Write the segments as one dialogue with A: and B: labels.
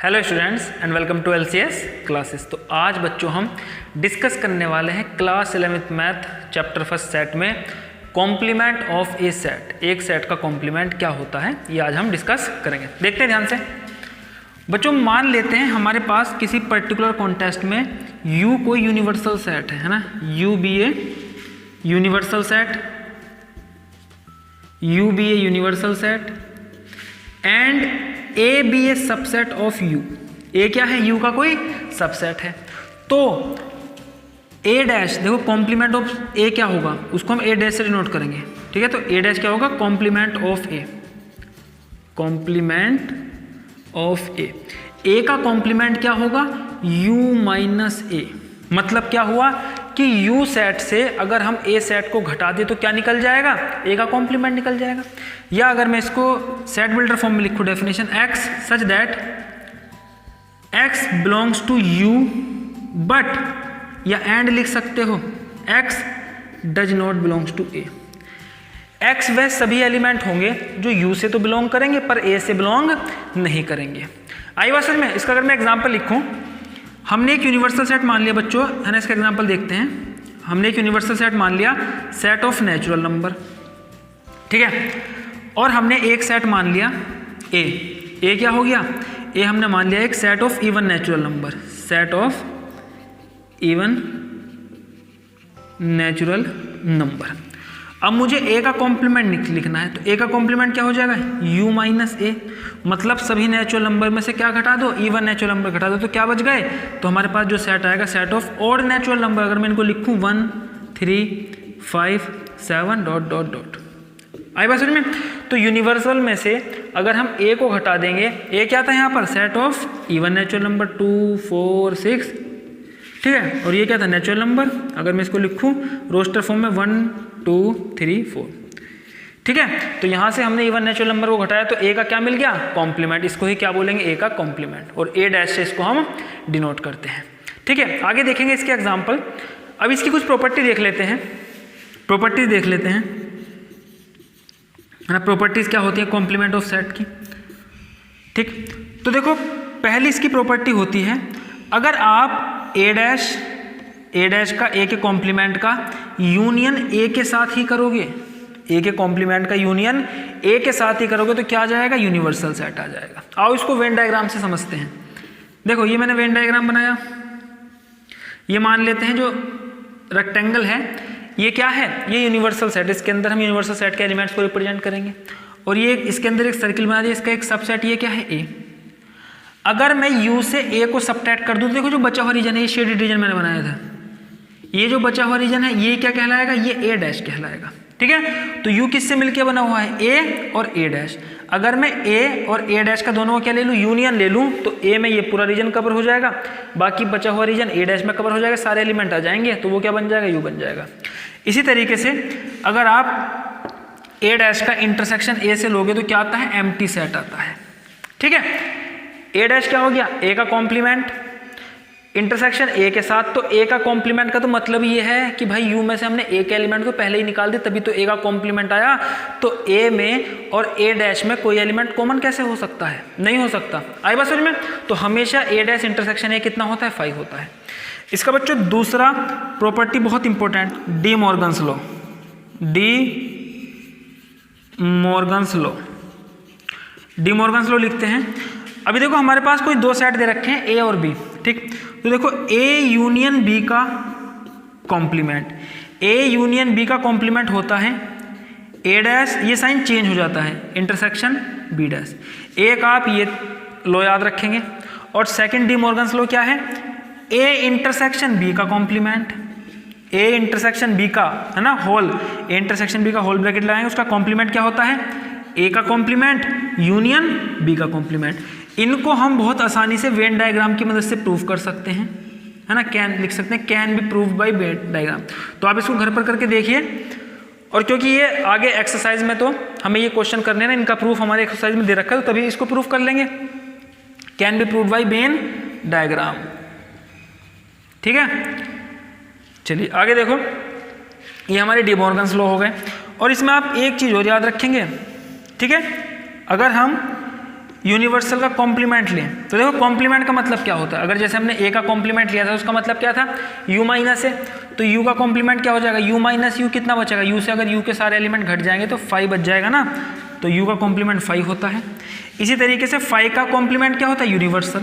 A: Hello students and welcome to LCS classes. तो आज बच्चों हम डिस्कस करने वाले हैं class 11th math chapter first set में कॉम्प्लीमेंट ऑफ ए सेट। एक सेट का कॉम्प्लीमेंट क्या होता है ये आज हम डिस्कस करेंगे। देखते हैं ध्यान से बच्चों। मान लेते हैं हमारे पास किसी पर्टिकुलर कॉन्टेस्ट में U कोई यूनिवर्सल सेट है ना, U be a universal set, U be a universal set and A be a subset of U. A क्या है? यू का कोई सबसेट है। तो ए डैश, देखो कॉम्प्लीमेंट ऑफ ए क्या होगा, उसको हम ए डैश से डिनोट करेंगे। ठीक है, तो ए डैश क्या होगा? Complement of A. Complement of A, A का कॉम्प्लीमेंट क्या होगा? U minus A. मतलब क्या हुआ कि यू सेट से अगर हम ए सेट को घटा दें तो क्या निकल जाएगा? ए का कॉम्प्लीमेंट निकल जाएगा। या अगर मैं इसको सेट बिल्डर फॉर्म में लिखूं definition, x such that x belongs to u but, या एंड लिख सकते हो, x does not belongs to a. X वह सभी एलिमेंट होंगे जो यू से तो बिलोंग करेंगे पर ए से बिलोंग नहीं करेंगे। आई बात समझ में? इसका अगर मैं एग्जाम्पल लिखूं, हमने एक यूनिवर्सल सेट मान लिया बच्चों, है ना। इसका एग्जांपल देखते हैं। हमने एक यूनिवर्सल सेट मान लिया, सेट ऑफ नेचुरल नंबर, ठीक है। और हमने एक सेट मान लिया ए। ए क्या हो गया? ए हमने मान लिया एक set of even natural number, set of even natural number. अब मुझे ए का कॉम्प्लीमेंट लिखना है, तो ए का कॉम्प्लीमेंट क्या हो जाएगा? You minus A. मतलब सभी नेचुरल नंबर में से क्या घटा दो? इवन नेचुरल नंबर घटा दो, तो क्या बच गए? तो हमारे पास जो सेट आएगा set of odd natural number. अगर मैं इनको लिखूं 1 3 5 7 डॉट डॉट डॉट, आई बात समझ में? तो यूनिवर्सल में से अगर हम ए को घटा देंगे, ए क्या था यहाँ पर? Set of even natural number 2 4 6, ठीक है। और ये क्या था? Natural number. अगर मैं इसको लिखूं रोस्टर फॉर्म में 1 2 3 4, ठीक है। तो यहाँ से हमने इवन नेचुरल नंबर को घटाया तो ए का क्या मिल गया? कॉम्प्लीमेंट। इसको ही क्या बोलेंगे? ए का कॉम्प्लीमेंट। और ए डैश से इसको हम डिनोट करते हैं, ठीक है। आगे देखेंगे इसके एग्जाम्पल। अब इसकी कुछ प्रॉपर्टी देख लेते हैं, प्रॉपर्टीज देख लेते हैं, है ना। प्रॉपर्टीज क्या होती है कॉम्प्लीमेंट ऑफ सेट की? ठीक, तो देखो पहली इसकी प्रॉपर्टी होती है, अगर आप ए डैश का ए के कॉम्प्लीमेंट का यूनियन ए के साथ ही करोगे, ए के कॉम्प्लीमेंट का यूनियन ए के साथ ही करोगे तो क्या आ जाएगा? यूनिवर्सल सेट आ जाएगा। आओ इसको वेन डायग्राम से समझते हैं। देखो ये मैंने वेन डायग्राम बनाया। ये मान लेते हैं जो रेक्टेंगल है ये क्या है? ये यूनिवर्सल सेट। इसके अंदर हम यूनिवर्सल सेट के एलिमेंट्स को रिप्रेजेंट करेंगे। और ये इसके अंदर एक सर्किल बना दिया, इसका एक सबसेट ये क्या है? ए। अगर मैं यू से ए को सबट्रैक्ट कर दूं तो देखो जो बचा हुआ रीजन है, ये शेडेड रीजन मैंने बनाया था, ये जो बचा हुआ रीजन है ये क्या कहलाएगा? ये ए डैश कहलाएगा, ठीक है। तो यू किससे मिलके बना हुआ है? ए और ए डैश। अगर मैं ए और ए डैश का दोनों का क्या ले लूँ? यूनियन ले लूँ, तो ए में ये पूरा रीजन कवर हो जाएगा, बाकी बचा हुआ रीजन ए डैश में कवर हो जाएगा, सारे एलिमेंट आ जाएंगे, तो वो क्या बन जाएगा? यू बन जाएगा। इसी तरीके से अगर आप ए डैश का इंटरसेक्शन ए से लोगे तो क्या आता है? एम्प्टी सेट आता है, ठीक है। ए डैश क्या हो गया? ए का कॉम्प्लीमेंट, इंटरसेक्शन ए के साथ, तो ए का कॉम्प्लीमेंट का तो मतलब ये है कि भाई यू में से हमने ए के एलिमेंट को पहले ही निकाल दिया, तभी तो ए का कॉम्प्लीमेंट आया। तो ए में और ए डैश में कोई एलिमेंट कॉमन कैसे हो सकता है? नहीं हो सकता। आई बात समझ में? तो हमेशा ए डैश इंटरसेक्शन ए कितना होता है? 5 होता है। इसका बच्चों दूसरा प्रॉपर्टी बहुत important, D Morgan's law. D Morgan's law, D Morgan's law लिखते हैं। अभी देखो हमारे पास कोई दो सेट दे रखे हैं ए और बी, ठीक। तो देखो ए यूनियन बी का कॉम्प्लीमेंट, ए यूनियन बी का कॉम्प्लीमेंट होता है ए डैश, ये साइन चेंज हो जाता है, इंटरसेक्शन बी डैश। एक आप ये लॉ याद रखेंगे। और सेकंड डी मॉर्गन्स लॉ क्या है? ए इंटरसेक्शन बी का कॉम्प्लीमेंट, ए इंटरसेक्शन बी का, है ना, होल, ए इंटरसेक्शन बी का होल ब्रैकेट लगाएंगे, उसका कॉम्प्लीमेंट क्या होता है? ए का कॉम्प्लीमेंट यूनियन बी का कॉम्प्लीमेंट। इनको हम बहुत आसानी से वेन डायग्राम की मदद से प्रूव कर सकते हैं, है ना। कैन लिख सकते हैं, can be proved bye Venn diagram. तो आप इसको घर पर करके देखिए। और क्योंकि ये आगे एक्सरसाइज में तो हमें ये क्वेश्चन करने ना, इनका प्रूफ हमारे एक्सरसाइज में दे रखा है, तो तभी इसको प्रूफ कर लेंगे। Can be proved bye Venn diagram, ठीक है। चलिए आगे देखो, ये हमारे डी मॉर्गन्स लॉ हो गए। और इसमें आप एक चीज़ और याद रखेंगे, ठीक है। अगर हम यूनिवर्सल का कॉम्प्लीमेंट लें तो देखो कॉम्प्लीमेंट का मतलब क्या होता है, अगर जैसे हमने ए का कॉम्प्लीमेंट लिया था उसका मतलब क्या था u माइनस है, तो u का कॉम्प्लीमेंट क्या हो जाएगा u माइनस u, कितना बचेगा u से अगर u के सारे एलिमेंट घट जाएंगे तो 5 बच जाएगा ना, तो u का कॉम्प्लीमेंट 5 होता है। इसी तरीके से 5 का कॉम्प्लीमेंट क्या होता है यूनिवर्सल,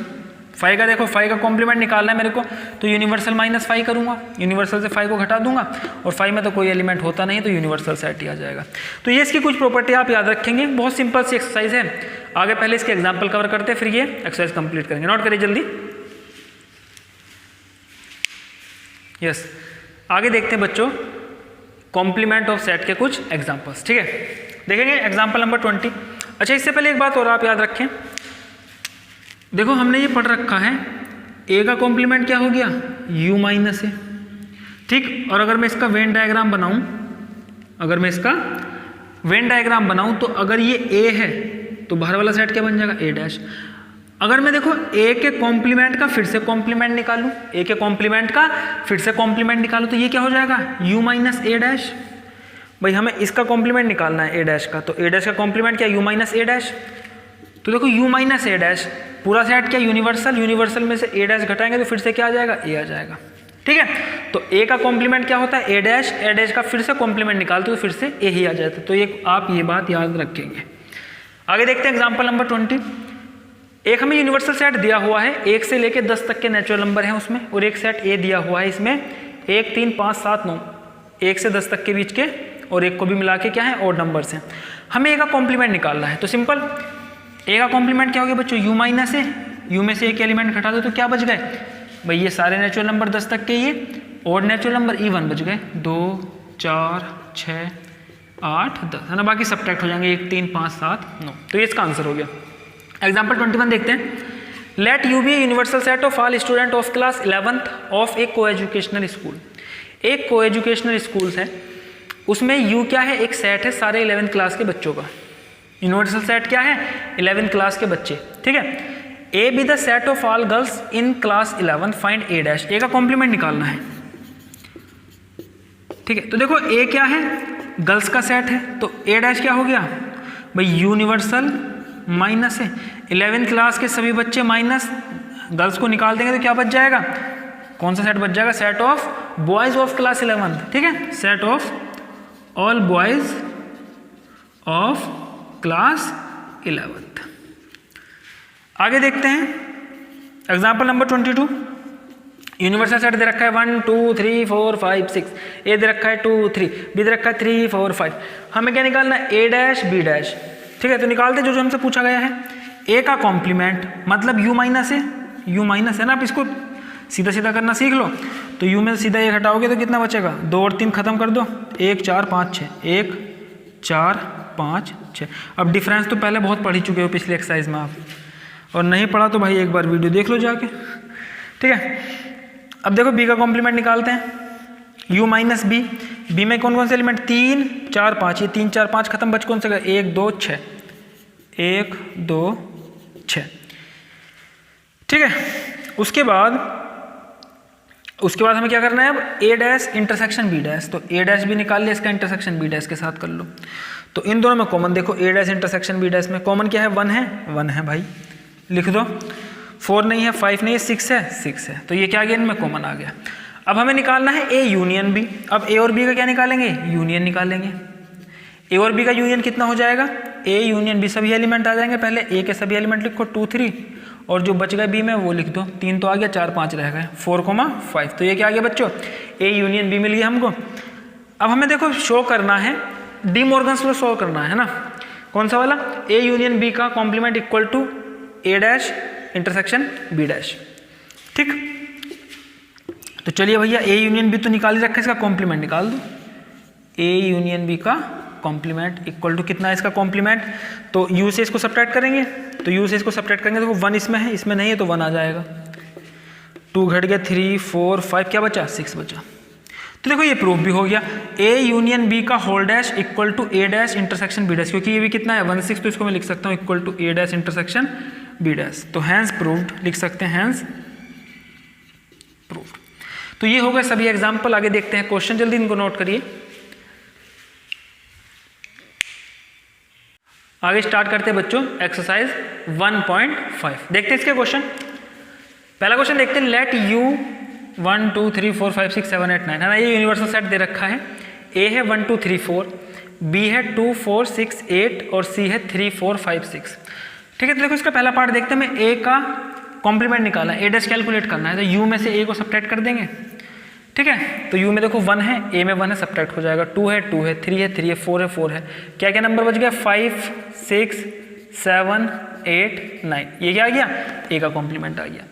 A: 5 का देखो 5 का कॉम्प्लीमेंट निकालना है मेरे को, तो यूनिवर्सल माइनस 5 करूँगा, यूनिवर्सल से 5 को घटा दूंगा और 5 में तो कोई एलिमेंट होता नहीं तो यूनिवर्सल सेट ही आ जाएगा। तो ये इसकी कुछ प्रॉपर्टी आप याद रखेंगे, बहुत सिंपल सी एक्सरसाइज है। आगे पहले इसके एग्जाम्पल कवर करते हैं फिर ये एक्सरसाइज कंप्लीट करेंगे, नोट करिए जल्दी। यस आगे देखते हैं बच्चों कॉम्प्लीमेंट ऑफ सेट के कुछ एग्जाम्पल्स, ठीक है देखेंगे एग्जाम्पल नंबर 20। अच्छा इससे पहले एक बात और आप याद रखें, देखो हमने ये पढ़ रखा है ए का कॉम्प्लीमेंट क्या हो गया u माइनस ए, ठीक। और अगर मैं इसका वेन डायग्राम बनाऊं, अगर मैं इसका वेन डायग्राम बनाऊं तो अगर ये a है तो बाहर वाला सेट क्या बन जाएगा a डैश। अगर मैं देखो a के कॉम्प्लीमेंट का फिर से कॉम्प्लीमेंट निकालूं, a के कॉम्प्लीमेंट का फिर से कॉम्प्लीमेंट निकालूं तो ये क्या हो जाएगा u माइनस ए डैश। भाई हमें इसका कॉम्प्लीमेंट निकालना है a डैश का, तो a डैश का कॉम्प्लीमेंट क्या u माइनस ए डैश। तो देखो u माइनस ए डैश पूरा सेट क्या यूनिवर्सल, यूनिवर्सल में से a डैश घटाएंगे तो फिर से क्या आ जाएगा a आ जाएगा, ठीक है। तो a का कॉम्प्लीमेंट क्या होता है a डैश का फिर से कॉम्प्लीमेंट निकालते तो फिर से a ही आ जाता है। तो ये आप ये बात याद रखेंगे। आगे देखते हैं एग्जाम्पल नंबर 20। एक हमें यूनिवर्सल सेट दिया हुआ है, 1 से लेके 10 तक के नेचुरल नंबर हैं उसमें, और एक सेट a दिया हुआ है इसमें 1 3 5 7 9 1 से 10 तक के बीच के, और एक को भी मिला के क्या है ऑड नंबर्स हैं। हमें a का कॉम्प्लीमेंट निकालना है, तो सिंपल a का कॉम्प्लीमेंट क्या हो गया बच्चों u माइनस है, u में से एक एलिमेंट घटा दो तो क्या बच गए भाई ये सारे नेचुरल नंबर 10 तक के, ये ऑड नेचुरल नंबर इवन बच गए 2 4 6 8 10 है ना, बाकी सब्ट्रैक्ट हो जाएंगे 1 3 5 7 9। तो ये इसका आंसर हो गया। एग्जाम्पल 21 देखते हैं। Let U be a universal set of all student of class 11th of A को एजुकेशनल स्कूल। एक को एजुकेशनल स्कूल है, उसमें यू क्या है एक सेट है सारे 11th क्लास के बच्चों का। यूनिवर्सल सेट क्या है 11th क्लास के बच्चे, ठीक है। A be the set of all girls in class 11 find A dash. A का कॉम्प्लीमेंट निकालना है, ठीक है। तो देखो ए क्या है गर्ल्स का सेट है, तो ए डैश क्या हो गया भाई यूनिवर्सल माइनस है 11th क्लास के सभी बच्चे माइनस गर्ल्स को निकाल देंगे तो क्या बच जाएगा, कौन सा सेट बच जाएगा set of boys of class 11, ठीक है। Set of all boys of class 11th। आगे देखते हैं एग्जाम्पल नंबर 22। यूनिवर्सल सेट दे रखा है 1 2 3 4 5 6, ए दे रखा है 2 3, बी दे रखा है 3 4 5। हमें क्या निकालना है ए डैश बी डैश, ठीक है। तो निकालते जो हमसे पूछा गया है ए का कॉम्प्लीमेंट मतलब u माइनस है, u माइनस है ना, आप इसको सीधा सीधा करना सीख लो। तो u में सीधा ये घटाओगे तो कितना बचेगा 2 और 3 खत्म कर दो 1 4 5 6 1 4 5 6। अब डिफरेंस तो पहले बहुत पढ़ ही चुके हो पिछले एक्सरसाइज में आप, और नहीं पढ़ा तो भाई एक बार वीडियो देख लो जाके, ठीक है। अब देखो b का कॉम्प्लीमेंट निकालते हैं u माइनस बी। बी में कौन कौन से एलिमेंट 3 4 5, ये 3 4 5 खत्म, बच कौन से 1 2 6 1 2 6, ठीक है। उसके बाद हमें क्या करना है अब ए डैश इंटरसेक्शन बी डैश। तो ए डैश भी निकाल लिया, इसका इंटरसेक्शन बी डैश के साथ कर लो। तो इन दोनों में कॉमन देखो ए डैश इंटरसेक्शन बी डैश में कॉमन क्या है 1 है भाई, लिख दो। 4 नहीं है 5 नहीं है 6 है, तो ये क्या आ गया इनमें कॉमन आ गया। अब हमें निकालना है ए यूनियन बी। अब ए और बी का क्या निकालेंगे यूनियन निकालेंगे। ए और बी का यूनियन कितना हो जाएगा ए यूनियन बी, सभी एलिमेंट आ जाएंगे। पहले ए के सभी एलिमेंट लिखो 2 3, और जो बच गए बी में वो लिख दो। 3 तो आ गया 4 5 रह गए 4 5। तो ये क्या आ गया बच्चों ए यूनियन बी मिल गया हमको। अब हमें देखो शो करना है डी मॉर्गन्स लॉ शो करना है ना, कौन सा वाला ए यूनियन बी का complement equal to a dash intersection b dash, ठीक। तो चलिए भैया ए यूनियन बी तो निकाल ही रखा है, इसका कॉम्प्लीमेंट निकाल दो। ए यूनियन बी का कॉम्प्लीमेंट इक्वल टू कितना है इसका कॉम्प्लीमेंट, तो यू से इसको सब्ट्रैक्ट करेंगे, तो यू से इसको सब्ट्रैक्ट करेंगे तो 1 इसमें है, इसमें नहीं है तो 1 आ जाएगा। 2 घट गया 3 4 5, क्या बचा 6 बचा। तो देखो ये प्रूफ भी हो गया ए यूनियन बी का whole dash equal to a dash intersection b dash, क्योंकि ये भी कितना है 1 6, तो इसको मैं लिख सकता हूँ equal to a dash intersection b dash. तो हैंस प्रूव्ड लिख सकते हैं, हैंस प्रूव्ड। तो ये हो गए सभी एग्जाम्पल। आगे देखते हैं क्वेश्चन, जल्दी इनको नोट करिए। आगे स्टार्ट करते हैं बच्चों एक्सरसाइज 1.5। देखते हैं इसके क्वेश्चन। पहला क्वेश्चन देखते हैं, लेट u 1 2 3 4 5 6 7 8 9, है ना, ये यूनिवर्सल सेट दे रखा है। a है 1 2 3 4, b है 2 4 6 8 और c है 3 4 5 6। ठीक है, तो देखो इसका पहला पार्ट देखते हैं। मैं a का कॉम्प्लीमेंट निकाला, a डैश कैलकुलेट करना है, तो u में से a को सब्ट्रैक्ट कर देंगे। ठीक है, तो u में देखो 1 है, a में 1 है, सब्ट्रैक्ट हो जाएगा। 2 है 2 है, 3 है 3 है, 4 है 4 है, क्या क्या नंबर बच गया, 5 6 7 8 9, ये क्या आ गया, a का कॉम्प्लीमेंट आ गया।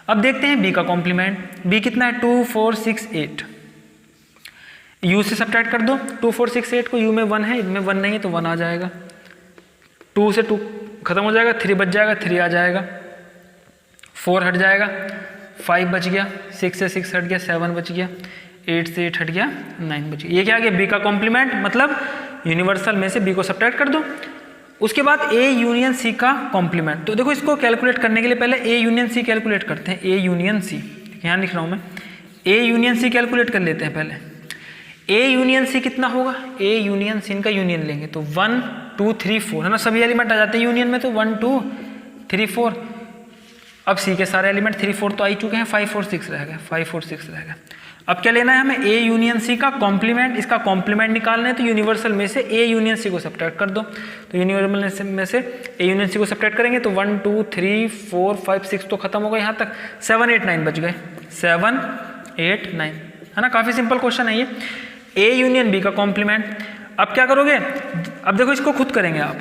A: अब देखते हैं b का कॉम्प्लीमेंट। b कितना है, 2 4 6 8, u से सब्ट्रैक्ट कर दो। 2 4 6 8 को u में 1 है, इनमें 1 नहीं है तो 1 आ जाएगा। 2 से 2 खत्म हो जाएगा, 3 बच जाएगा, 3 आ जाएगा, 4 हट जाएगा, 5 बच गया, 6 से 6 हट गया, 7 बच गया, 8 से 8 हट गया, 9 बच गया। ये क्या आ गया, b का कॉम्प्लीमेंट, मतलब यूनिवर्सल में से b को सब्ट्रैक्ट कर दो। उसके बाद a यूनियन c का कॉम्प्लीमेंट। तो देखो इसको कैलकुलेट करने के लिए पहले a यूनियन c कैलकुलेट करते हैं। a यूनियन c, यहाँ लिख रहा हूँ मैं, a यूनियन c कैलकुलेट कर लेते हैं पहले। a यूनियन c कितना होगा, a यूनियन c, इनका यूनियन लेंगे तो 1 2 3 4, है ना, सभी एलिमेंट आ जाते हैं यूनियन में, तो 1 2 3 4। अब c के सारे एलिमेंट 3 4 तो आ ही चुके हैं, 5 4 6 रह गए, 5 4 6 रह गए। अब क्या लेना है हमें, a यूनियन c का कॉम्प्लीमेंट। इसका कॉम्प्लीमेंट निकालना है तो यूनिवर्सल में से a यूनियन c को सब्ट्रैक्ट कर दो। तो यूनिवर्सल में से a यूनियन c को सब्ट्रैक्ट करेंगे तो 1 2 3 4 5 6 तो खत्म हो गए यहाँ तक, 7 8 9 बच गए, 7 8 9, है ना, काफ़ी सिंपल क्वेश्चन है ये। a यूनियन b का कॉम्प्लीमेंट। अब क्या करोगे, अब देखो इसको खुद करेंगे आप,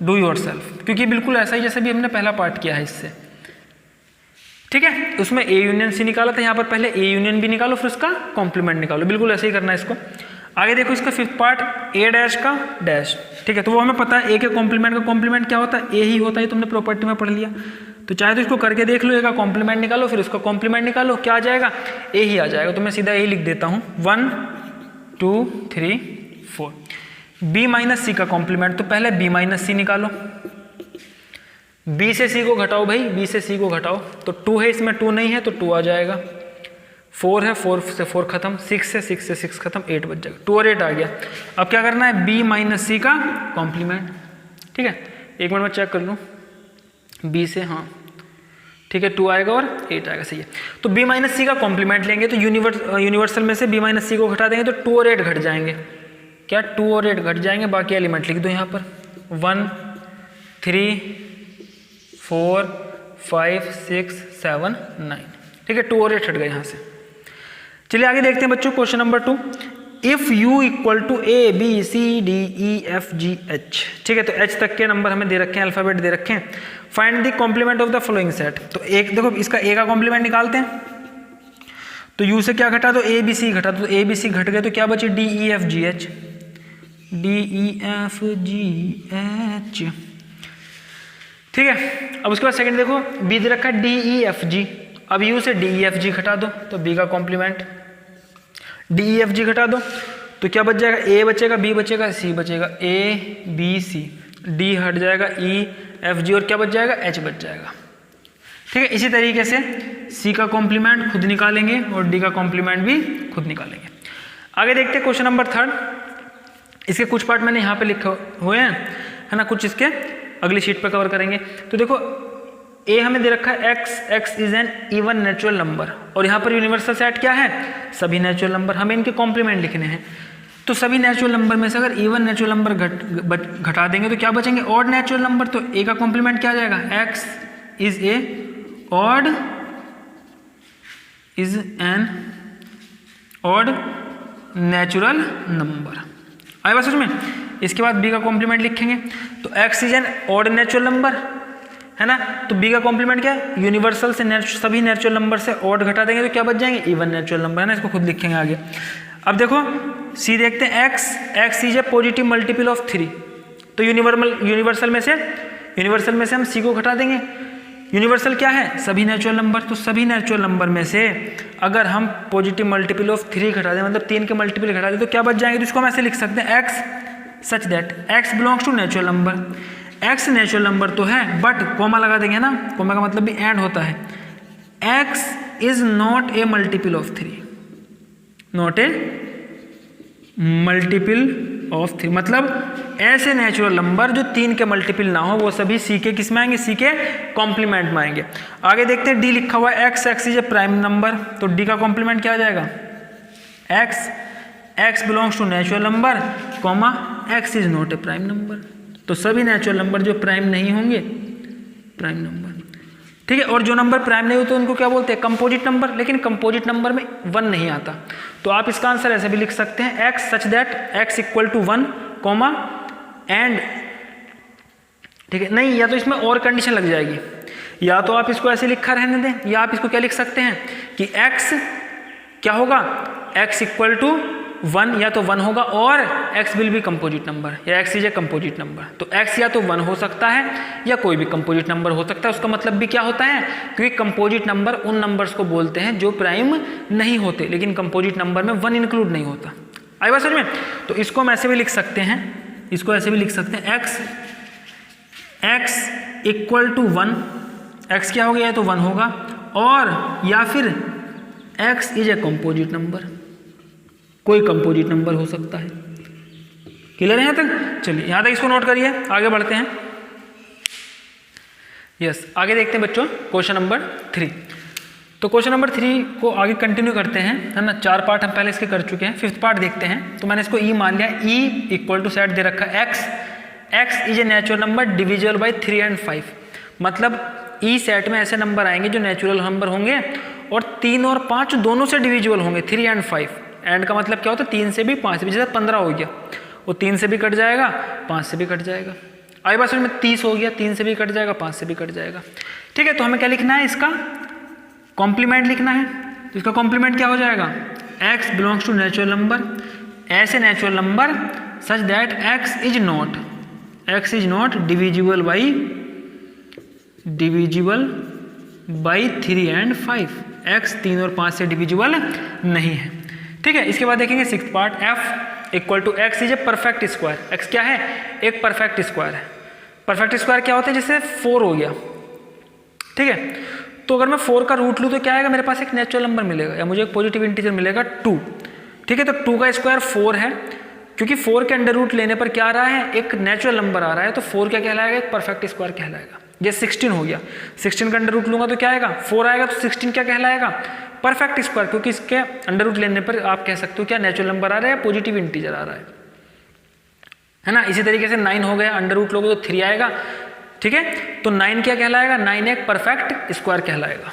A: डू योरसेल्फ, क्योंकि बिल्कुल ऐसा ही जैसे भी हमने पहला पार्ट किया है इससे। ठीक है, उसमें a यूनियन c निकाला था, यहाँ पर पहले a यूनियन b निकालो, फिर उसका कॉम्प्लीमेंट निकालो, बिल्कुल ऐसे ही करना है इसको। आगे देखो इसका फिफ्थ पार्ट, a डैश का डैश। ठीक है, तो वो हमें पता है a के कॉम्प्लीमेंट का कॉम्प्लीमेंट क्या होता है, a ही होता है, तुमने प्रॉपर्टी में पढ़ लिया। तो चाहे तो इसको करके देख लो, a का कॉम्प्लीमेंट निकालो, फिर उसका कॉम्प्लीमेंट निकालो, क्या आ जाएगा, a ही आ जाएगा। तो मैं सीधा a लिख देता हूँ, 1 2 3 4। b माइनस c का कॉम्प्लीमेंट, तो पहले b माइनस c निकालो, b से c को घटाओ भाई, b से c को घटाओ, तो 2 है, इसमें 2 नहीं है तो 2 आ जाएगा। 4 है, 4 से 4 खत्म, 6 से 6 खत्म, 8 बच जाएगा, 2 और 8 आ गया। अब क्या करना है, b माइनस c का कॉम्प्लीमेंट। ठीक है, एक मिनट में चेक कर लूँ, b से, हाँ ठीक है, 2 आएगा और 8 आएगा, सही है। तो b माइनस c का कॉम्प्लीमेंट लेंगे तो यूनिवर्सल में से b माइनस c को घटा देंगे तो 2 और 8 घट जाएंगे, क्या 2 और 8 घट जाएंगे, बाकी एलिमेंट लिख दो यहाँ पर, 1 3 4 5 6 7 9। ठीक है, 2 और 8 हट गए यहाँ से। चलिए आगे देखते हैं बच्चों, question number 2। If u equal to a b c d e f g h। ठीक है, तो h तक के नंबर हमें दे रखे हैं, अल्फ़ाबेट दे रखे हैं। Find the complement of the following set. तो एक देखो इसका a का कॉम्प्लीमेंट निकालते हैं, तो u से क्या घटा, तो a b c घटा, तो a b c घट गए तो क्या बचे, d e f g h, d e f g h। ठीक है, अब उसके बाद सेकंड देखो, b दे रखा है d e f g, अब u से d e f g घटा दो, तो b का complement, d e f g घटा दो तो क्या बच जाएगा, a बचेगा, b बचेगा, c बचेगा, a b c, d हट जाएगा, e f g और क्या बच जाएगा, h बच जाएगा। ठीक है, इसी तरीके से c का कॉम्प्लीमेंट खुद निकालेंगे और d का कॉम्प्लीमेंट भी खुद निकालेंगे। आगे देखते हैं क्वेश्चन नंबर 3। इसके कुछ पार्ट मैंने यहाँ पे लिखे हुए हैं, है ना, कुछ इसके अगली शीट पर कवर करेंगे। तो देखो a हमें दे रखा है x is an even natural number, और यहाँ पर यूनिवर्सल सेट क्या है, सभी नेचुरल नंबर, हमें इनके कॉम्प्लीमेंट लिखने हैं। तो सभी नेचुरल नंबर में से अगर इवन नेचुरल नंबर घटा देंगे तो क्या बचेंगे, ऑड नेचुरल नंबर। तो a का कॉम्प्लीमेंट क्या आ जाएगा, x is a odd is an odd natural number. आए बात समझ में। इसके बाद b का कॉम्प्लीमेंट लिखेंगे, तो x is an odd natural number, है ना, तो b का कॉम्प्लीमेंट क्या है, यूनिवर्सल से सभी नेचुरल नंबर से ऑड घटा देंगे तो क्या बच जाएंगे, इवन नेचुरल नंबर, है ना, इसको खुद लिखेंगे आगे। अब देखो c देखते हैं, x is a positive multiple of 3, तो यूनिवर्सल में से हम c को घटा देंगे। यूनिवर्सल क्या है, सभी नेचुरल नंबर, तो सभी नेचुरल नंबर में से अगर हम पॉजिटिव मल्टीपल ऑफ 3 घटा दें, मतलब 3 के मल्टीपल घटा दें तो क्या बच जाएंगे, तो इसको हम ऐसे लिख सकते हैं, x such that x belongs to natural number. x natural number तो है, बट कॉमा लगा देंगे ना, कॉमा का मतलब भी एंड होता है, x is not A multiple of 3, not a multiple of 3, मतलब ऐसे नेचुरल नंबर जो 3 के मल्टीपल ना हो वो सभी सी के किस में आएंगे, सी के कॉम्प्लीमेंट में आएंगे। आगे देखते हैं डी लिखा हुआ है x, x is a prime number, तो डी का कॉम्प्लीमेंट क्या आ जाएगा, x, x belongs to natural number comma x is not a prime number, तो सभी नेचुरल नंबर जो प्राइम नहीं होंगे प्राइम नंबर, ठीक है। और जो नंबर प्राइम नहीं होते उनको क्या बोलते हैं, कंपोजिट नंबर, लेकिन कंपोजिट नंबर में 1 नहीं आता, तो आप इसका आंसर ऐसे भी लिख सकते हैं x such that x equal to 1 comma and, ठीक है। नहीं, या तो इसमें और कंडीशन लग जाएगी, या तो आप इसको ऐसे लिखा रहने दें, या आप इसको क्या लिख सकते हैं कि x क्या होगा, x इक्वल टू 1, या तो 1 होगा और x will be composite number, या x is a composite number, तो x या तो 1 हो सकता है या कोई भी कंपोजिट नंबर हो सकता है। उसका मतलब भी क्या होता है, क्योंकि कंपोजिट नंबर उन नंबर्स को बोलते हैं जो प्राइम नहीं होते, लेकिन कंपोजिट नंबर में 1 इंक्लूड नहीं होता। आई बात समझ में? तो इसको हम ऐसे भी लिख सकते हैं, इसको ऐसे भी लिख सकते हैं x इक्वल टू 1, x क्या हो गया, तो 1 होगा, और या फिर x is a composite number, कोई कंपोजिट नंबर हो सकता है। क्लियर है यहाँ तक? चलिए यहाँ तक इसको नोट करिए, आगे बढ़ते हैं। यस, आगे देखते हैं बच्चों क्वेश्चन नंबर 3। तो क्वेश्चन नंबर 3 को आगे कंटिन्यू करते हैं, है ना। 4 पार्ट हम पहले इसके कर चुके हैं, 5th पार्ट देखते हैं। तो मैंने इसको ई मान लिया, ई इक्वल टू सेट दे रखा है x is a natural number divisible by 3 and 5, मतलब ई सेट में ऐसे नंबर आएंगे जो नेचुरल नंबर होंगे और 3 और 5 दोनों से डिविजिबल होंगे, 3 and 5। एंड का मतलब क्या होता है, 3 से भी 5 से भी, जैसे 15 हो गया वो 3 से भी कट जाएगा 5 से भी कट जाएगा। आई बात समझ में? 30 हो गया, 3 से भी कट जाएगा 5 से भी कट जाएगा, ठीक है। तो हमें क्या लिखना है, इसका कॉम्प्लीमेंट लिखना है। तो इसका कॉम्प्लीमेंट क्या हो जाएगा, x belongs to natural number, ऐसे natural number such that x is not divisible by 3 and 5, x 3 और 5 से डिविजिबल नहीं है, ठीक है। इसके बाद देखेंगे 6th part, f equal to x is a perfect square, x क्या है, एक परफेक्ट स्क्वायर है। परफेक्ट स्क्वायर क्या होता है, जैसे 4 हो गया, ठीक है। तो अगर मैं 4 का रूट लूँ तो क्या आएगा, मेरे पास एक नेचुरल नंबर मिलेगा या मुझे एक पॉजिटिव इंटीजर मिलेगा 2, ठीक है। तो 2 का स्क्वायर 4 है, क्योंकि 4 के अंडर रूट लेने पर क्या आ रहा है, एक नेचुरल नंबर आ रहा है, तो 4 क्या कहलाएगा, एक परफेक्ट स्क्वायर कहलाएगा। जैसे 16 हो गया, 16 का अंडर रूट लूंगा तो क्या आएगा, 4 आएगा, तो 16 क्या कहलाएगा, परफेक्ट स्क्वायर, क्योंकि इसके अंडर रूट लेने पर आप कह सकते हो क्या नेचुरल नंबर आ रहा है या पॉजिटिव इंटीजर आ रहा है ना। इसी तरीके से 9 हो गया, अंडर रूट लोगे तो 3 आएगा, ठीक है। तो 9 क्या कहलाएगा, 9 एक परफेक्ट स्क्वायर कहलाएगा,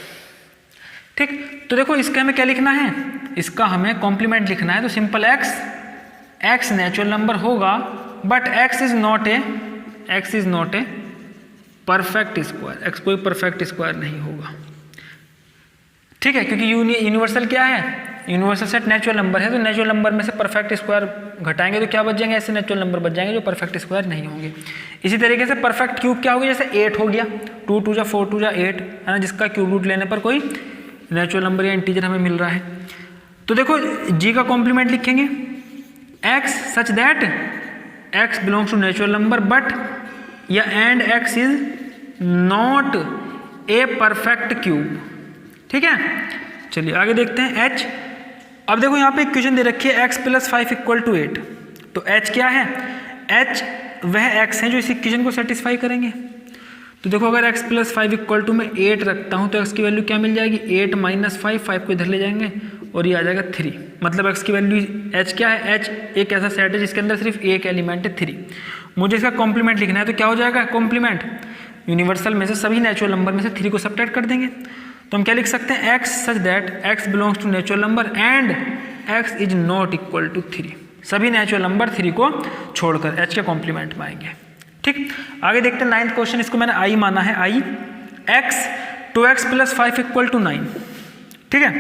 A: ठीक। तो देखो इसका हमें क्या लिखना है, इसका हमें कॉम्प्लीमेंट लिखना है। तो सिंपल एक्स नेचुरल नंबर होगा, but x is not a perfect square, x कोई परफेक्ट स्क्वायर नहीं होगा, ठीक है। क्योंकि यूनिवर्सल क्या है, यूनिवर्सल सेट नेचुरल नंबर है, तो नेचुरल नंबर में से परफेक्ट स्क्वायर घटाएंगे तो क्या बच जाएंगे, ऐसे नेचुरल नंबर बच जाएंगे जो परफेक्ट स्क्वायर नहीं होंगे। इसी तरीके से परफेक्ट क्यूब क्या होगी, जैसे 8 हो गया, 2 2 जा 4 2 जा 8, है ना, जिसका क्यूब रूट लेने पर कोई नेचुरल नंबर या इंटीजर हमें मिल रहा है। तो देखो जी का कॉम्प्लीमेंट लिखेंगे, x such that x belongs to natural number but या and x is not a perfect cube, ठीक है। चलिए आगे देखते हैं एच। अब देखो यहाँ पे इक्वेशन दे रखी है x + 5 = 8, तो h क्या है, h वह x है जो इस इक्वेशन को सेटिस्फाई करेंगे। तो देखो अगर x + 5 = मैं 8 रखता हूँ तो x की वैल्यू क्या मिल जाएगी, 8 - 5, 5 को इधर ले जाएंगे और ये आ जाएगा 3, मतलब x की वैल्यू h क्या है, h एक ऐसा सेट है जिसके अंदर सिर्फ एक एलिमेंट है 3। मुझे इसका कॉम्प्लीमेंट लिखना है, तो क्या हो जाएगा कॉम्प्लीमेंट, यूनिवर्सल में से सभी नेचुरल नंबर में से 3 को सबट्रैक्ट कर देंगे। तो हम क्या लिख सकते हैं, x such that x belongs to natural number and x is not equal to 3, सभी नेचुरल नंबर 3 को छोड़कर h के कॉम्प्लीमेंट में आएंगे, ठीक। आगे देखते हैं 9th क्वेश्चन, इसको मैंने i माना है, i x 2x + 5 = 9, ठीक है।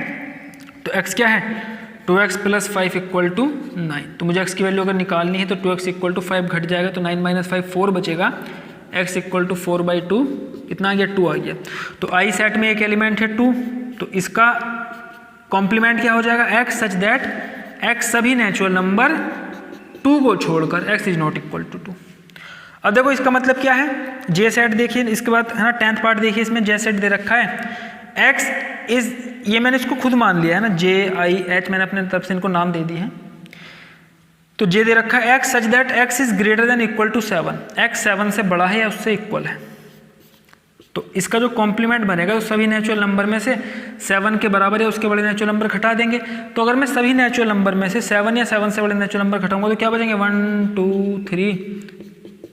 A: तो x क्या है, 2x + 5 = 9, तो मुझे x की वैल्यू अगर निकालनी है तो 2x = 5 घट जाएगा, तो 9 - 5 4 बचेगा, x = 4/2 कितना आ गया, 2 आ गया। तो i सेट में एक एलिमेंट है 2, तो इसका कॉम्प्लीमेंट क्या हो जाएगा, x सच दैट x सभी नेचुरल नंबर 2 को छोड़कर x is not equal to 2। अब देखो इसका मतलब क्या है, j सेट देखिए, इसके बाद है ना 10th पार्ट देखिए, इसमें j सेट दे रखा है, x इज, ये मैंने इसको खुद मान लिया है ना, j i h मैंने अपने तरफ से इनको नाम दे दिए हैं, तो जे दे रखा है x such that x is greater than equal to 7, x 7 से बड़ा है या उससे इक्वल है। तो इसका जो कॉम्प्लीमेंट बनेगा तो सभी नेचुरल नंबर में से 7 के बराबर या उसके बड़े नेचुरल नंबर घटा देंगे। तो अगर मैं सभी नेचुरल नंबर में से 7 या 7 से बड़े नेचुरल नंबर घटाऊंगा तो क्या बचेंगे 1 2 3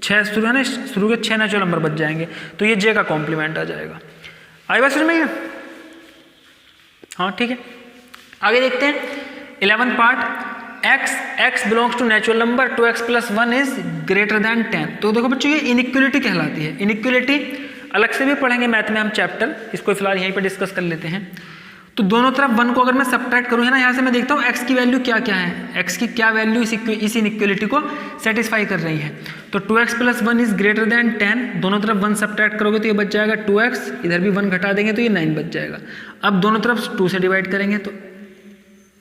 A: 6 शुरू है ना, शुरू के 6 नेचुरल नंबर बच जाएंगे। तो ये जे का कॉम्प्लीमेंट आ जाएगा। आई बात समझ में ये? हाँ ठीक है, आगे देखते हैं 11th part. x belongs to natural number 2x + 1 is greater than 10। तो देखो बच्चों ये इनइक्वलिटी कहलाती है। इनइक्वलिटी अलग से भी पढ़ेंगे मैथ में हम चैप्टर, इसको फिलहाल यहीं पे डिस्कस कर लेते हैं। तो दोनों तरफ 1 को अगर मैं सब्ट्रैक्ट करूँ है ना, यहाँ से मैं देखता हूँ x की वैल्यू क्या क्या है, x की क्या वैल्यू इस इनइक्वलिटी को सेटिस्फाई कर रही है। तो 2x + 1 इज ग्रेटर देन 10, दोनों तरफ 1 सब्ट्रैक्ट करोगे तो ये बच जाएगा 2x, इधर भी 1 घटा देंगे तो ये 9 बच जाएगा। अब दोनों तरफ 2 से डिवाइड करेंगे तो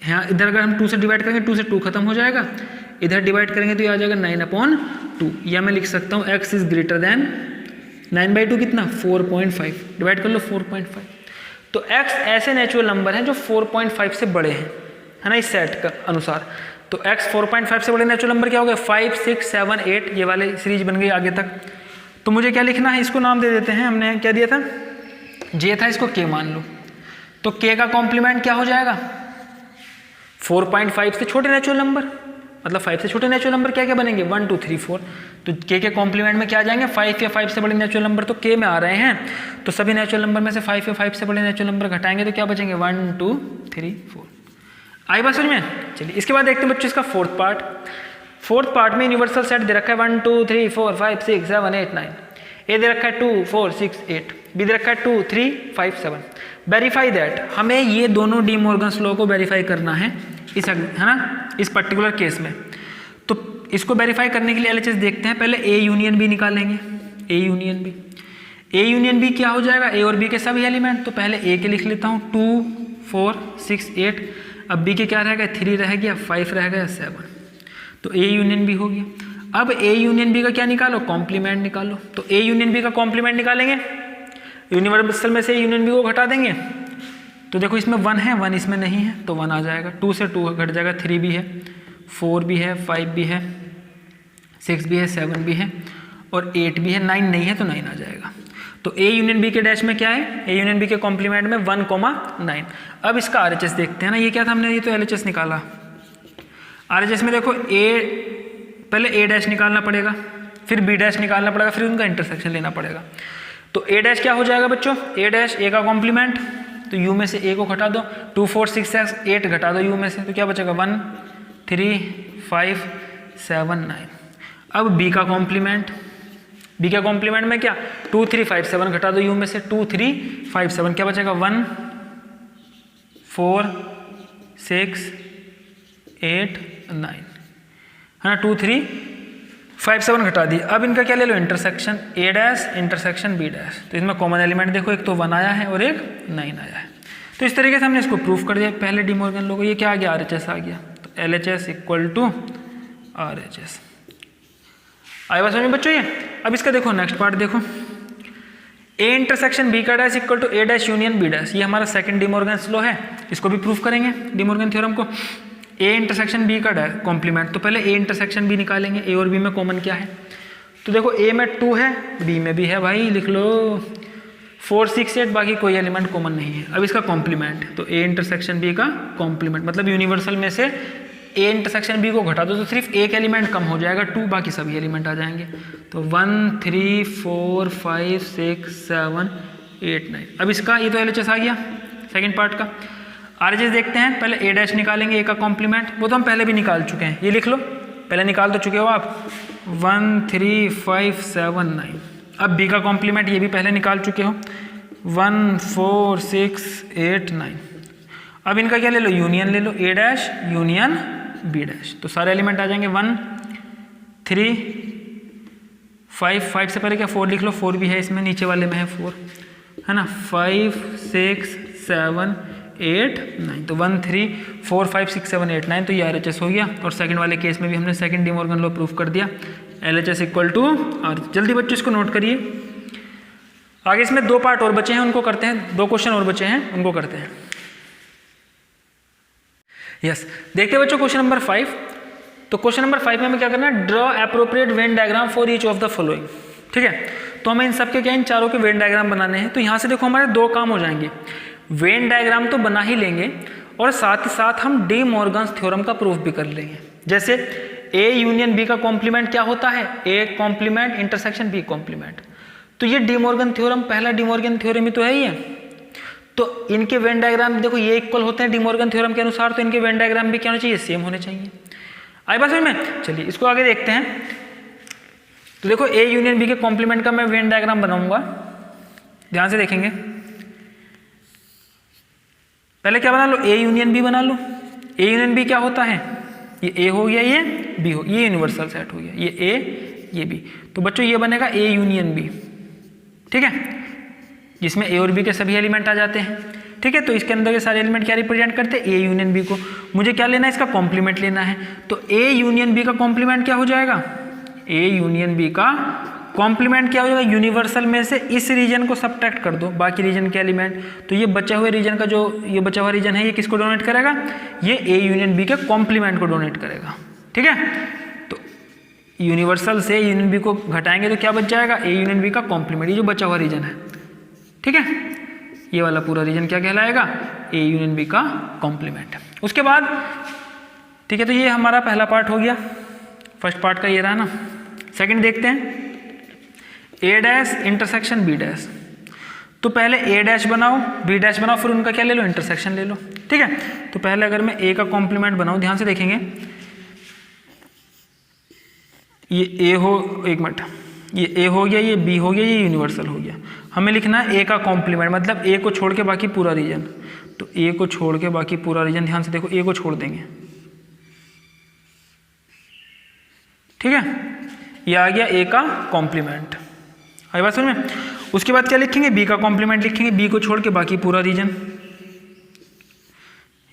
A: यहाँ इधर अगर हम 2 से डिवाइड करेंगे 2 से 2 खत्म हो जाएगा, इधर डिवाइड करेंगे तो ये आ जाएगा 9/2, या मैं लिख सकता हूँ x इज ग्रेटर देन 9/2 कितना 4.5, डिवाइड कर लो 4.5। तो x ऐसे नेचुरल नंबर हैं जो 4.5 से बड़े हैं, है ना, इस सेट का अनुसार। तो x 4.5 से बड़े नेचुरल नंबर क्या हो गए 5 6 7 8, ये वाले सीरीज बन गई आगे तक। तो मुझे क्या लिखना है, इसको नाम दे देते हैं, हमने क्या दिया था j था, इसको k मान लो। तो k का कॉम्प्लीमेंट क्या हो जाएगा 4.5 से छोटे नेचुरल नंबर, मतलब 5 से छोटे नेचुरल नंबर क्या क्या बनेंगे 1 2 3 4। तो k के कॉम्प्लीमेंट में क्या आ जाएंगे 5 या 5 से बड़े नेचुरल नंबर तो k में आ रहे हैं। तो सभी नेचुरल नंबर में से 5 या 5 से बड़े नेचुरल नंबर घटाएंगे तो क्या बचेंगे 1 2 3 4। आई बात समझ में? चलिए इसके बाद देखते हैं बच्चों इसका फोर्थ पार्ट में यूनिवर्सल सेट दे रखा है 1 2 3 4 5 6 7 8 9, ए दे रखा है 2 4 6 8, बी दे रखा है 2 3 5 7। वेरीफाई दैट, हमें ये दोनों डी मॉर्गन्स लॉ को वेरीफाई करना है इस, है ना, इस पर्टिकुलर केस में। तो इसको वेरीफाई करने के लिए एलएचएस देखते हैं। पहले ए यूनियन बी निकालेंगे, ए यूनियन बी क्या हो जाएगा ए और बी के सभी एलिमेंट। तो पहले ए के लिख लेता हूँ 2 4 6 8, अब बी के क्या रह गया 3 रह गया, 5 रह गया, 7। तो ए यूनियन बी हो गया। अब ए यूनियन बी का क्या निकालो कॉम्प्लीमेंट निकालो। तो ए यूनियन बी का कॉम्प्लीमेंट निकालेंगे, यूनिवर्सल में से यूनियन बी को घटा देंगे। तो देखो इसमें 1 है, 1 इसमें नहीं है तो 1 आ जाएगा, 2 से 2 घट जाएगा, 3 भी है, 4 भी है, 5 भी है, 6 भी है, 7 भी है और 8 भी है, 9 नहीं है तो 9 आ जाएगा। तो ए यूनियन बी के डैश में क्या है, ए यूनियन बी के कॉम्प्लीमेंट में 1,9। अब इसका आरएचएस देखते हैं ना, ये क्या था हमने, ये तो एलएचएस निकाला। आरएचएस में देखो पहले ए डैश निकालना पड़ेगा, फिर बी डैश निकालना पड़ेगा, फिर उनका इंटरसेक्शन लेना पड़ेगा। तो ए डैश क्या हो जाएगा बच्चों, ए डैश ए का कॉम्प्लीमेंट, तो यू में से ए को घटा दो, 2 4 6 8 घटा दो यू में से, तो क्या बचेगा 1 3 5 7 9। अब बी का कॉम्प्लीमेंट, बी का कॉम्प्लीमेंट में क्या 2 3 5 7 घटा दो यू में से, 2 3 5 7, क्या बचेगा 1 4 6 8 9, है ना, 2 3 5 7 घटा दी। अब इनका क्या ले लो इंटरसेक्शन, ए डैश इंटरसेक्शन बी डैश। तो इसमें कॉमन एलिमेंट देखो, एक तो 1 आया है और एक 9 आया है। तो इस तरीके से हमने इसको प्रूफ कर दिया। पहले डी मॉर्गन लोगों ये क्या आ गया आरएचएस आ गया, तो एलएचएस इक्वल टू आरएचएस। आया बात समझ में बच्चों ये? अब इसका देखो नेक्स्ट पार्ट देखो, ए इंटरसेक्शन बी का dash equal to a dash union b dash. ये हमारा सेकंड डी मॉर्गन्स लॉ है, इसको भी प्रूफ करेंगे डी मॉर्गन थ्योरम को। ए इंटरसेक्शन बी का कॉम्प्लीमेंट, तो पहले ए इंटरसेक्शन बी निकालेंगे, ए और बी में कॉमन क्या है। तो देखो ए में 2 है, बी में भी है, भाई लिख लो 4 6 8, बाकी कोई एलिमेंट कॉमन नहीं है। अब इसका कॉम्प्लीमेंट, तो ए इंटरसेक्शन बी का कॉम्प्लीमेंट मतलब यूनिवर्सल में से ए इंटरसेक्शन बी को घटा दो तो सिर्फ एक एलिमेंट कम हो जाएगा 2, बाकी सभी एलिमेंट आ जाएंगे। तो 1 3 4 5 6 7 8 9। अब इसका ये तो एलएचएस आ गया सेकेंड पार्ट का। आरएचएस देखते हैं, पहले ए डैश निकालेंगे, ए का कॉम्प्लीमेंट, वो तो हम पहले भी निकाल चुके हैं, ये लिख लो, पहले निकाल तो चुके हो आप, 1 3 5 7 9। अब बी का कॉम्प्लीमेंट, ये भी पहले निकाल चुके हो, 1 4 6 8 9। अब इनका क्या ले लो यूनियन ले लो, ए डैश यूनियन बी डैश। तो सारे एलिमेंट आ जाएंगे 1 3 5, 5 से पहले क्या 4 लिख लो, 4 भी है इसमें, नीचे वाले में है 4, है ना, 5 6 7 8 9। तो 1 3 4 5 6 7 8 9, तो ये आरएचएस हो गया। और सेकंड वाले केस में भी हमने second De Morgan law proof कर दिया, एलएचएस इक्वल टू आर। जल्दी बच्चों इसको नोट करिए। आगे इसमें 2 पार्ट और बचे हैं, उनको करते हैं, 2 क्वेश्चन और बचे हैं, उनको करते हैं। यस देखते हैं बच्चों क्वेश्चन नंबर 5। तो क्वेश्चन नंबर 5 में हमें क्या करना है, draw appropriate Venn diagram for each of the following. ठीक है, तो हमें इन सबके क्या, इन चारों के वेन डायग्राम बनाने हैं। तो यहाँ से देखो हमारे 2 काम हो जाएंगे, वेन डायग्राम तो बना ही लेंगे और साथ ही साथ हम डी मॉर्गन्स थ्योरम का प्रूफ भी कर लेंगे। जैसे ए यूनियन बी का कॉम्प्लीमेंट क्या होता है, a complement intersection b complement. तो ये डी मॉर्गन थ्योरम, पहला डी मॉर्गन थ्योरम ही तो है ही है। तो इनके वेन डायग्राम देखो ये इक्वल होते हैं डी मॉर्गन थ्योरम के अनुसार, तो इनके वेन डायग्राम भी क्या होने चाहिए, सेम होने चाहिए। आई बात समझ में? चलिए इसको आगे देखते हैं। तो देखो ए यूनियन बी के कॉम्प्लीमेंट का मैं वेन डायग्राम बनाऊंगा, ध्यान से देखेंगे। पहले क्या बना लो, ए यूनियन बी बना लो। ए यूनियन बी क्या होता है, ये ए हो गया, ये बी हो, ये यूनिवर्सल सेट हो गया, ये ए ये बी। तो बच्चों ये बनेगा ए यूनियन बी, ठीक है, जिसमें ए और बी के सभी एलिमेंट आ जाते हैं। ठीक है, तो इसके अंदर के सारे एलिमेंट क्या रिप्रेजेंट करते हैं, ए यूनियन बी को। मुझे क्या लेना है, इसका कॉम्प्लीमेंट लेना है। तो ए यूनियन बी का कॉम्प्लीमेंट क्या हो जाएगा, ए यूनियन बी का कॉम्प्लीमेंट क्या हो जाएगा, यूनिवर्सल में से इस रीजन को सबट्रैक्ट कर दो, बाकी रीजन के एलिमेंट। तो ये बचे हुए रीजन का जो ये बचा हुआ रीजन है, ये किसको डोनेट करेगा, ये ए यूनियन बी के कॉम्प्लीमेंट को डोनेट करेगा। ठीक है, तो यूनिवर्सल से यूनियन बी को घटाएंगे तो क्या बच जाएगा, ए यूनियन बी का कॉम्प्लीमेंट, ये जो बचा हुआ रीजन है। ठीक है, ये वाला पूरा रीजन क्या कहलाएगा, ए यूनियन बी का कॉम्प्लीमेंट। उसके बाद ठीक है, तो ये हमारा पहला पार्ट हो गया, फर्स्ट पार्ट का ये रहा ना। सेकंड देखते हैं, ए डैश इंटरसेक्शन बी डैश। तो पहले ए डैश बनाओ, बी डैश बनाओ, फिर उनका क्या ले लो, इंटरसेक्शन ले लो। ठीक है, तो पहले अगर मैं ए का कॉम्प्लीमेंट बनाऊं, ध्यान से देखेंगे, ये ए हो, एक मिनट, ये ए हो गया, ये बी हो गया, ये यूनिवर्सल हो गया। हमें लिखना है ए का कॉम्प्लीमेंट, मतलब ए को छोड़ के बाकी पूरा रीजन। तो ए को छोड़ के बाकी पूरा रीजन, ध्यान से देखो, ए को छोड़ देंगे। ठीक है, ये आ गया ए का कॉम्प्लीमेंट। आई बात समझ में? उसके बाद क्या लिखेंगे, बी का कॉम्प्लीमेंट लिखेंगे, बी को छोड़ के बाकी पूरा रीजन।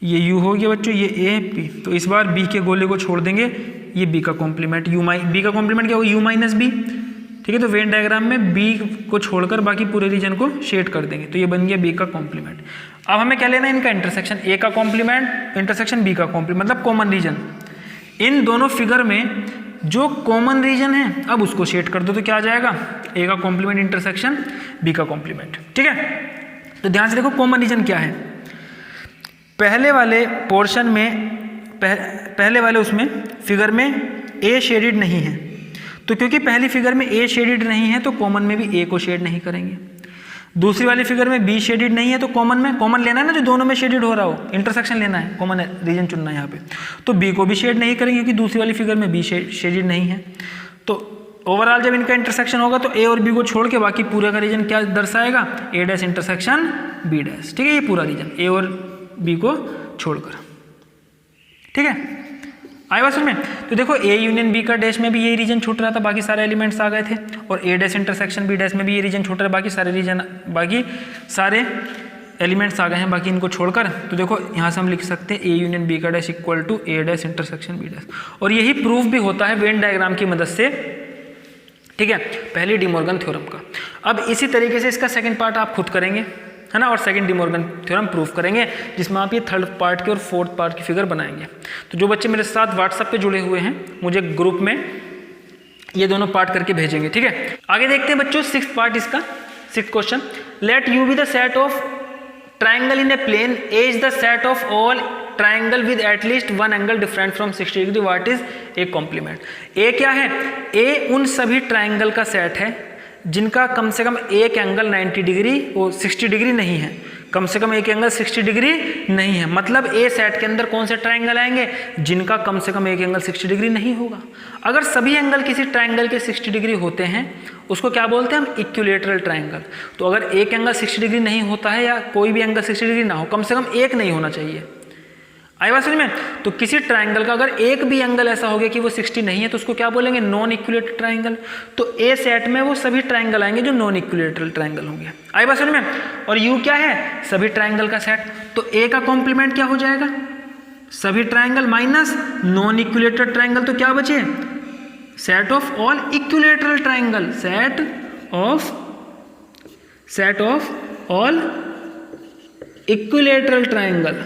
A: ये यू हो गया बच्चों, ये ए बी, तो इस बार बी के गोले को छोड़ देंगे, ये बी का कॉम्प्लीमेंट, बी का कॉम्प्लीमेंट क्या होगा, यू माइनस बी। ठीक है, तो वेन डायग्राम में बी को छोड़कर बाकी पूरे रीजन को शेड कर देंगे, तो ये बन गया बी का कॉम्प्लीमेंट। अब हमें क्या लेना है, इनका इंटरसेक्शन, ए का कॉम्प्लीमेंट इंटरसेक्शन बी का कॉम्प्लीमेंट, मतलब कॉमन रीजन। इन दोनों फिगर में जो कॉमन रीजन है, अब उसको शेड कर दो, तो क्या आ जाएगा, ए का कॉम्प्लीमेंट इंटरसेक्शन बी का कॉम्प्लीमेंट। ठीक है, तो ध्यान से देखो कॉमन रीजन क्या है। पहले वाले पोर्शन में, पहले वाले उसमें फिगर में ए शेडेड नहीं है, तो क्योंकि पहली फिगर में ए शेडेड नहीं है तो कॉमन में भी ए को शेड नहीं करेंगे। दूसरी वाली फिगर में बी शेडेड नहीं है, तो कॉमन में, कॉमन लेना है ना जो दोनों में शेडेड हो रहा हो, इंटरसेक्शन लेना है, कॉमन रीजन चुनना है यहाँ पे। तो बी को भी शेड नहीं करेंगे क्योंकि दूसरी वाली फिगर में बी शेडेड नहीं है। तो ओवरऑल जब इनका इंटरसेक्शन होगा तो ए और बी को छोड़ के बाकी पूरे का रीजन क्या दर्शाएगा, ए डैश इंटरसेक्शन बी डैश। ठीक है, ये पूरा रीजन ए और बी को छोड़कर। ठीक है, आई बात समझ में? तो देखो ए यूनियन बी का डैश में भी यही रीजन छूट रहा था, बाकी सारे एलिमेंट्स आ गए थे, और ए डैश इंटरसेक्शन बी डैश में भी ये रीजन छूट रहा है, बाकी सारे एलिमेंट्स आ गए हैं बाकी इनको छोड़कर। तो देखो यहाँ से हम लिख सकते हैं ए यूनियन बी का dash equal to a dash intersection b dash, और यही प्रूफ भी होता है वेन डायग्राम की मदद से। ठीक है, पहली डी मॉर्गन थ्योरम का। अब इसी तरीके से इसका सेकेंड पार्ट आप खुद करेंगे, है ना, और second D Morgan theorem proof करेंगे, जिसमें आप ये थर्ड पार्ट की और फोर्थ पार्ट की फिगर बनाएंगे। तो जो बच्चे मेरे साथ व्हाट्सएप पे जुड़े हुए हैं, मुझे ग्रुप में ये दोनों पार्ट करके भेजेंगे। ठीक है, आगे देखते हैं बच्चों, सिक्स्थ पार्ट इसका, sixth question. Let U be the set of triangle in a plane, A is the set of all triangle with at least one angle different from 60 degree, what is A complement. A क्या है, ए उन सभी triangle का set है जिनका कम से कम एक angle 90 degree और 60 डिग्री नहीं है, कम से कम एक एंगल 60 डिग्री नहीं है। मतलब ए सेट के अंदर कौन से ट्राइंगल आएंगे, जिनका कम से कम एक एंगल 60 डिग्री नहीं होगा। अगर सभी एंगल किसी ट्राइंगल के 60 डिग्री होते हैं, उसको क्या बोलते हैं हम, इक्विलेटरल ट्राइंगल। तो अगर एक एंगल 60 डिग्री नहीं होता है, या कोई भी एंगल 60 डिग्री ना हो, कम से कम एक नहीं होना चाहिए। आई बात समझ में? तो किसी ट्राइंगल का अगर एक भी एंगल ऐसा हो गया कि वो 60 नहीं है, तो उसको क्या बोलेंगे, नॉन इक्विलेटरल ट्राइंगल। तो ए सेट में वो सभी ट्राइंगल आएंगे जो नॉन इक्विलेटरल ट्राइंगल होंगे। आई बात समझ में? और यू क्या है, सभी ट्राइंगल का सेट। तो ए का कॉम्प्लीमेंट क्या हो जाएगा, सभी triangle minus non equilateral triangle, तो क्या बचे, set of all equilateral triangle, set of all equilateral triangle.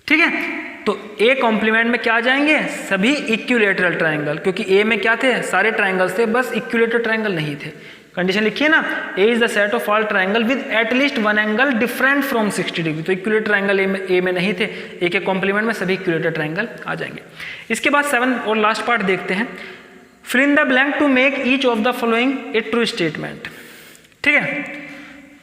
A: ठीक है, तो ए कॉम्प्लीमेंट में क्या आ जाएंगे, सभी इक्विलेटरल ट्राइंगल, क्योंकि ए में क्या थे, सारे ट्राइंगल्स थे, बस इक्विलेटरल ट्राइंगल नहीं थे। कंडीशन लिखिए ना, A is the set of all triangle with at least one angle different from 60 degree. तो इक्विलेटरल ट्राइंगल ए में नहीं थे, ए के कॉम्प्लीमेंट में सभी इक्विलेटरल ट्राइंगल आ जाएंगे। इसके बाद 7 और लास्ट पार्ट देखते हैं, fill in the blank to make each of the following a true statement. ठीक है,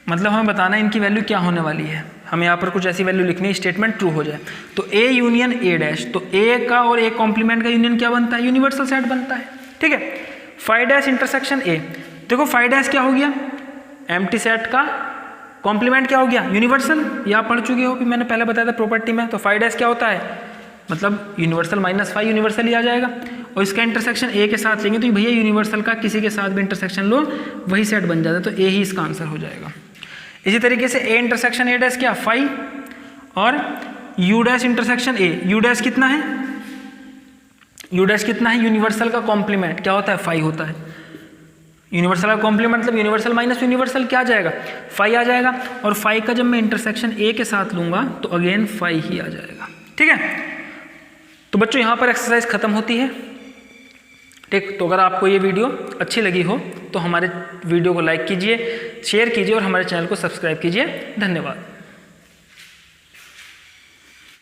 A: मतलब हमें बताना है इनकी वैल्यू क्या होने वाली है, हमें यहाँ पर कुछ ऐसी वैल्यू लिखनी है स्टेटमेंट ट्रू हो जाए। तो ए यूनियन ए डैश, तो ए का और ए कॉम्प्लीमेंट का यूनियन क्या बनता है, यूनिवर्सल सेट बनता है। ठीक है, फाइव डैश इंटरसेक्शन ए, देखो फाइव डैश क्या हो गया, एम्प्टी सेट का कॉम्प्लीमेंट क्या हो गया, यूनिवर्सल। ये आप पढ़ चुके हो कि मैंने पहले बताया था प्रॉपर्टी में। तो फाइव डैश क्या होता है, मतलब यूनिवर्सल माइनस फाइव यूनिवर्सल ही आ जाएगा, और इसका इंटरसेक्शन ए के साथ लेंगे तो भैया यूनिवर्सल का किसी के साथ भी इंटरसेक्शन लो वही सेट बन जाता है, तो ए ही इसका आंसर हो जाएगा। इसी तरीके से ए इंटरसेक्शन ए डैश क्या 5, और you dash intersection A, you dash कितना है, यू डैश कितना है, यूनिवर्सल का कॉम्प्लीमेंट क्या होता है 5 होता है। यूनिवर्सल का कॉम्प्लीमेंट मतलब यूनिवर्सल माइनस यूनिवर्सल क्या आ जाएगा 5 आ जाएगा, और 5 का जब मैं इंटरसेक्शन ए के साथ लूंगा तो अगेन 5 ही आ जाएगा। ठीक है, तो बच्चों यहाँ पर एक्सरसाइज खत्म होती है। ठीक, तो अगर आपको ये वीडियो अच्छी लगी हो तो हमारे वीडियो को लाइक कीजिए, शेयर कीजिए और हमारे चैनल को सब्सक्राइब कीजिए। धन्यवाद।